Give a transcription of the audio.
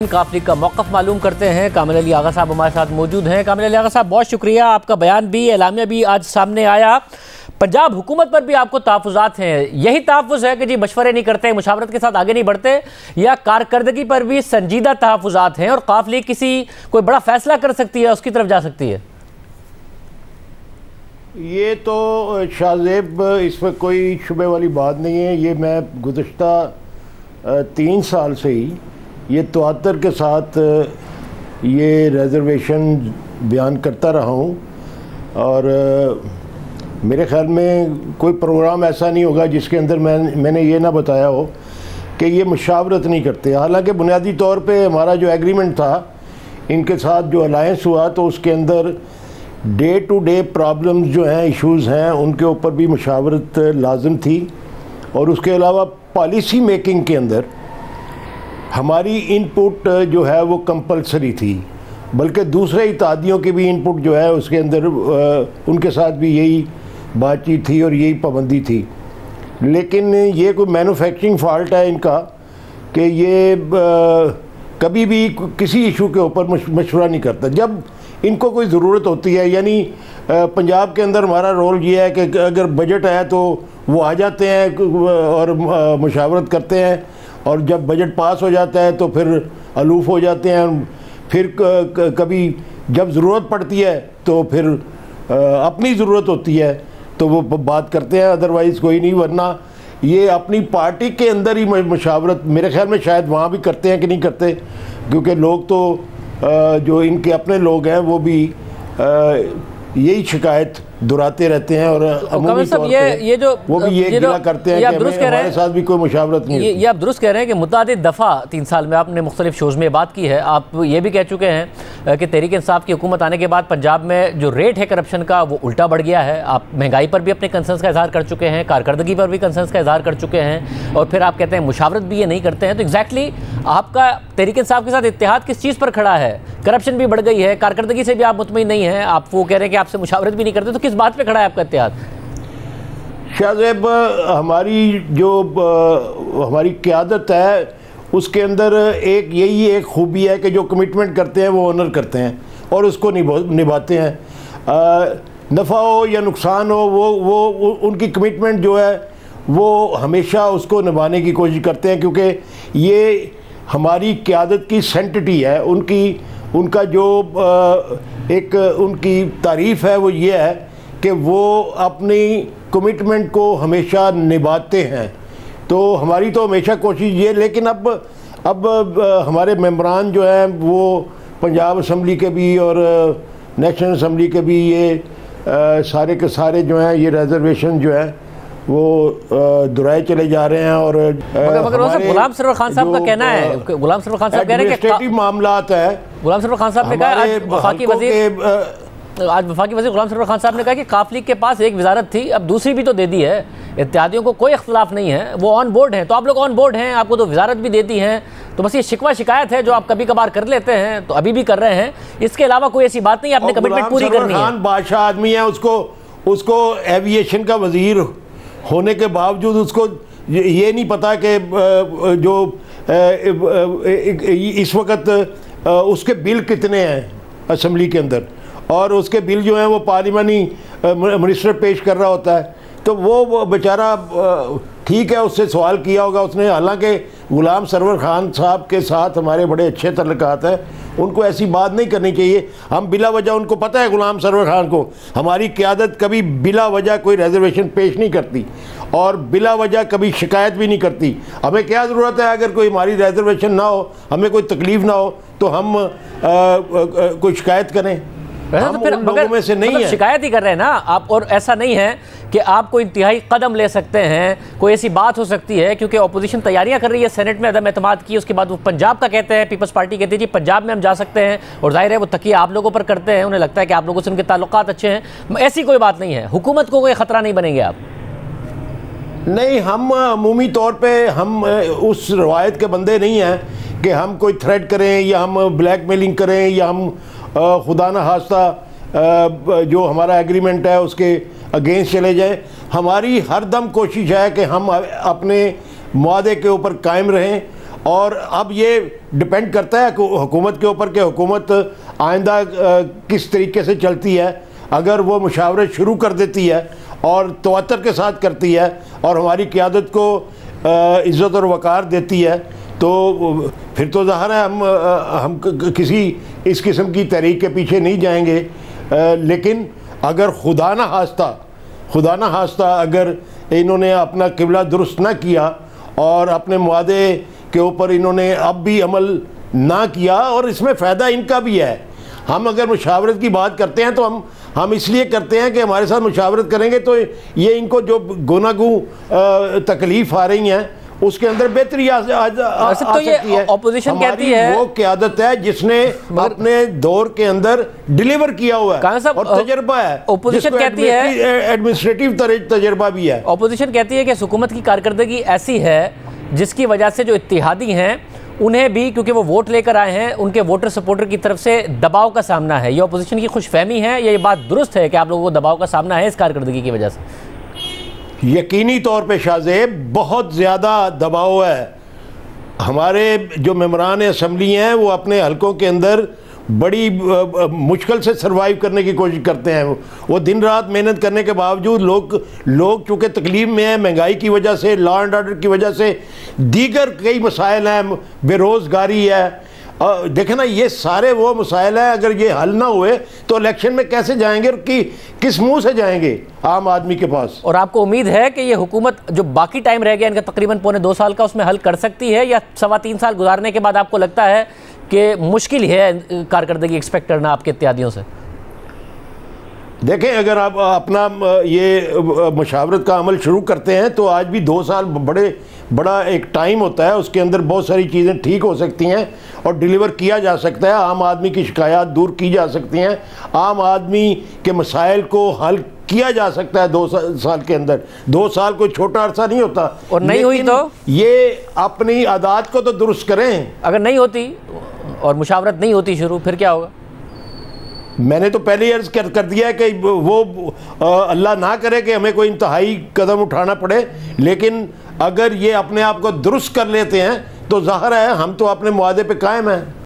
काफली का मौक़िफ़ मालूम करते हैं। कामिल अली आगा साहब हमारे साथ मौजूद हैं। कामिल अली आगा साहब, बहुत शुक्रिया। आपका बयान भी, एलामिया भी आज सामने आया। पंजाब हुकूमत पर भी आपको तहफ़्फ़ुज़ात हैं। यही तहफ़्फ़ुज़ है कि जी मशवरे नहीं करते, मुशावरत के साथ आगे नहीं बढ़ते, या कारकर्दगी पर भी संजीदा तहफ़्फ़ुज़ात हैं और काफली किसी कोई बड़ा फैसला कर सकती है, उसकी तरफ जा सकती है? ये तो शाहजेब, इसमें कोई शुबे वाली बात नहीं है। ये मैं गुज़श्ता 3 साल से ही ये तवातर के साथ ये रिज़र्वेशन बयान करता रहा हूँ, और मेरे ख़्याल में कोई प्रोग्राम ऐसा नहीं होगा जिसके अंदर मैंने ये ना बताया हो कि ये मुशावरत नहीं करते। हालांकि बुनियादी तौर पे हमारा जो एग्रीमेंट था इनके साथ, जो अलायंस हुआ, तो उसके अंदर डे टू डे प्रॉब्लम्स जो हैं, इश्यूज़ हैं, उनके ऊपर भी मुशावरत लाजम थी। और उसके अलावा पॉलिसी मेकिंग के अंदर हमारी इनपुट जो है वो कंपलसरी थी, बल्कि दूसरे इत्तेहादियों की भी इनपुट जो है उसके अंदर उनके साथ भी यही बातचीत थी और यही पाबंदी थी। लेकिन ये कोई मैन्युफैक्चरिंग फॉल्ट है इनका कि ये कभी भी किसी इशू के ऊपर मशवरा नहीं करता जब इनको कोई ज़रूरत होती है। यानी पंजाब के अंदर हमारा रोल ये है कि अगर बजट है तो वो आ जाते हैं और मुशावरत करते हैं, और जब बजट पास हो जाता है तो फिर अलूफ़ हो जाते हैं। फिर कभी जब ज़रूरत पड़ती है तो फिर अपनी ज़रूरत होती है तो वो बात करते हैं, अदरवाइज़ कोई नहीं। वरना ये अपनी पार्टी के अंदर ही मुशावरत मेरे ख्याल में शायद वहाँ भी करते हैं कि नहीं करते, क्योंकि लोग तो जो इनके अपने लोग हैं वो भी यही शिकायत दुहराते रहते हैं, और अमूमी तौर पे ये जो वो भी ये गिला करते हैं कि हमारे साथ भी कोई मुशावरत नहीं है। ये आप दुरुस्त कह रहे हैं कि मुतादिद दफ़ा 3 साल में आपने मुख्तलिफ शोज़ में बात की है। आप ये भी कह चुके हैं कि तहरीक इंसाफ की हुकूमत आने के बाद पंजाब में जो रेट है करप्शन का वो उल्टा बढ़ गया है। आप महंगाई पर भी अपने कंसर्न्स का इज़हार कर चुके हैं, कारकर्दगी पर भी कंसर्न्स का इज़हार कर चुके हैं, और फिर आप कहते हैं मुशावरत भी ये नहीं करते हैं। तो एग्जैक्टली आपका तहरीक इंसाफ के साथ इत्तेहाद किस चीज़ पर खड़ा है? करप्शन भी बढ़ गई है, कारकर्दगी से भी आप मुतमईन नहीं हैं, आप वो कह रहे हैं कि आपसे मुशावरत भी नहीं करते, तो किस बात पर खड़ा है आपका इत्तेहाद? शाहजेब, हमारी क़यादत है उसके अंदर एक यही एक खूबी है कि जो कमिटमेंट करते हैं वो ऑनर करते हैं और उसको निभाते हैं। नफ़ा हो या नुकसान हो, वो उनकी कमिटमेंट जो है वो हमेशा उसको निभाने की कोशिश करते हैं, क्योंकि ये हमारी क़यादत की सेंटिटी है। उनका जो एक उनकी तारीफ़ है वो ये है कि वो अपनी कमिटमेंट को हमेशा निभाते हैं। तो हमारी तो हमेशा कोशिश ये, लेकिन अब हमारे मेंबरान जो हैं वो पंजाब असम्बली के भी और नेशनल असम्बली के भी ये सारे के सारे जो हैं ये रिजर्वेशन जो है वो दुराए चले जा रहे हैं। और मगर गुलाम सरवर खान साहब का कहना है, गुलाम सरवर खान साहब कह रहे हैं कि मामलात है। गुलाम सरवर खान साहब ने कहा, आज वफाकी वज़ीर गुलाम सरवर खान साहब ने कहा कि काफली के पास एक वजारत थी, अब दूसरी भी तो दे दी है, इत्तेहादियों को कोई इख्तलाफ नहीं है, वो ऑन बोर्ड हैं। तो आप लोग ऑन बोर्ड हैं, आपको तो वजारत भी देती हैं, तो बस ये शिकवा शिकायत है जो आप कभी कभार कर लेते हैं, तो अभी भी कर रहे हैं। इसके अलावा कोई ऐसी बात नहीं, आपने कमिटमेंट पूरी करनी है। बादशाह आदमी है, उसको एविएशन का वजीर होने के बावजूद उसको ये नहीं पता कि जो इस वक्त उसके बिल कितने हैं असम्बली के अंदर, और उसके बिल जो हैं वो पार्लिमानी मिनिस्टर पेश कर रहा होता है। तो वो बेचारा, ठीक है, उससे सवाल किया होगा उसने। हालांकि गुलाम सरवर खान साहब के साथ हमारे बड़े अच्छे तल्लुकात हैं, उनको ऐसी बात नहीं करनी चाहिए। हम बिला वजह, उनको पता है गुलाम सरवर खान को हमारी क़यादत कभी बिला वजह कोई रिजर्वेशन पेश नहीं करती और बिला वजह कभी शिकायत भी नहीं करती। हमें क्या ज़रूरत है, अगर कोई हमारी रिजर्वेशन ना हो, हमें कोई तकलीफ़ ना हो, तो हम कोई शिकायत करें? तो फिर लोगों में से नहीं है, शिकायत ही कर रहे हैं ना आप। और ऐसा नहीं है कि आप कोई इंतहाई कदम ले सकते हैं, कोई ऐसी बात हो सकती है, क्योंकि अपोजिशन तैयारियां कर रही है सेनेट में अदम एतमाद की, उसके बाद वो पंजाब का कहते हैं, पीपल्स पार्टी कहती है जी पंजाब में हम जा सकते हैं, और जाहिर है वो तकिया आप लोगों पर करते हैं, उन्हें लगता है कि आप लोगों से उनके ताल्लुकात अच्छे हैं। ऐसी कोई बात नहीं है, हुकूमत को कोई ख़तरा नहीं बनेंगे आप? नहीं, हम अमूमी तौर पर हम उस रवायत के बंदे नहीं हैं कि हम कोई थ्रेट करें या हम ब्लैकमेलिंग करें या हम खुदा न खास्ता जो हमारा एग्रीमेंट है उसके अगेंस्ट चले जाएं। हमारी हर दम कोशिश है कि हम अपने मुआदे के ऊपर कायम रहें और अब ये डिपेंड करता है हुकूमत के ऊपर कि हुकूमत आइंदा किस तरीके से चलती है। अगर वो मुशावरत शुरू कर देती है और तवत्तर के साथ करती है और हमारी क़यादत को इज़्ज़त और वक़ार देती है तो फिर तो ज़ाहिर है हम किसी इस किस्म की तहरीक के पीछे नहीं जाएंगे। लेकिन अगर खुदा ना खास्ता अगर इन्होंने अपना किबला दुरुस्त ना किया और अपने मुआदे के ऊपर इन्होंने अब भी अमल ना किया, और इसमें फ़ायदा इनका भी है। हम अगर मुशावरत की बात करते हैं तो हम इसलिए करते हैं कि हमारे साथ मुशावरत करेंगे तो ये इनको जो गुनागू तकलीफ़ आ रही हैं उसके अंदर बेहतरी आ सकती है। ऑपोजिशन कहती है वो क़यादत है जिसने अपने दौर के अंदर डिलीवर किया हुआ है और तजर्बा है। ऑपोजिशन कहती है, एडमिनिस्ट्रेटिव तजर्बा भी है। ऑपोजिशन कहती है कि हुकूमत की कारकर्दगी ऐसी है जिसकी वजह से जो इत्तेहादी हैं उन्हें भी, क्योंकि वो वोट लेकर आए हैं, उनके वोटर सपोर्टर की तरफ से दबाव का सामना है। ये ऑपोजिशन की खुशफहमी है या ये बात दुरुस्त है कि आप लोगों को दबाव का सामना है इस कारकर्दगी की वजह से? यकीनी तौर पे शाहज़ेब बहुत ज़्यादा दबाव है। हमारे जो मेंबरान असम्बली हैं वो अपने हलकों के अंदर बड़ी मुश्किल से सरवाइव करने की कोशिश करते हैं। वो दिन रात मेहनत करने के बावजूद लोग चूँकि तकलीफ़ में हैं, महंगाई की वजह से, लॉ एंड ऑर्डर की वजह से, दीगर कई मसाइल हैं, बेरोज़गारी है। देखें ना, ये सारे वो मसाइल हैं, अगर ये हल ना हुए तो इलेक्शन में कैसे जाएंगे और किस मुंह से जाएंगे आम आदमी के पास? और आपको उम्मीद है कि ये हुकूमत जो बाकी टाइम रह गया इनका तकरीबन 2.25 साल का, उसमें हल कर सकती है, या 3.25 साल गुजारने के बाद आपको लगता है कि मुश्किल है कारकर्दगी एक्सपेक्ट करना आपके इत्यादियों से? देखें, अगर आप अपना ये मुशावरत का अमल शुरू करते हैं तो आज भी 2 साल बड़ा एक टाइम होता है, उसके अंदर बहुत सारी चीज़ें ठीक हो सकती हैं और डिलीवर किया जा सकता है। आम आदमी की शिकायत दूर की जा सकती हैं, आम आदमी के मसाइल को हल किया जा सकता है 2 साल के अंदर। 2 साल कोई छोटा अरसा नहीं होता। और नहीं हुई तो ये अपनी आदत को तो दुरुस्त करें। अगर नहीं होती और मुशावरत नहीं होती शुरू, फिर क्या होगा? मैंने तो पहले ही अर्ज कर दिया कि वो अल्लाह ना करे कि हमें कोई इंतहाई कदम उठाना पड़े, लेकिन अगर ये अपने आप को दुरुस्त कर लेते हैं तो ज़ाहिर है हम तो अपने मुआदे पे कायम हैं।